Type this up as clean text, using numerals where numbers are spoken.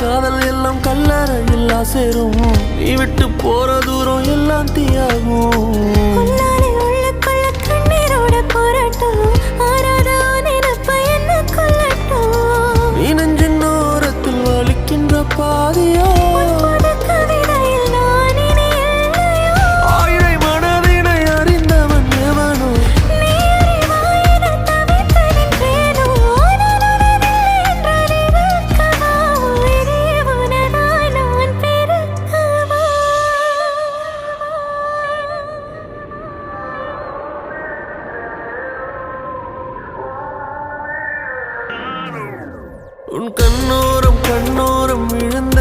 காதல் எல்லாம் கல்லறையில் சேரும். நீ விட்டு போற தூரம் எல்லாம் தீயாகும். நீ நெஞ்சின் ஓரத்தில் வலிக்கின்ற பாதியோ ஆயிரை மனதினை அறிந்தவன் எவனோ உன் கண்ணோரம் கண்ணோரம் விழுந்த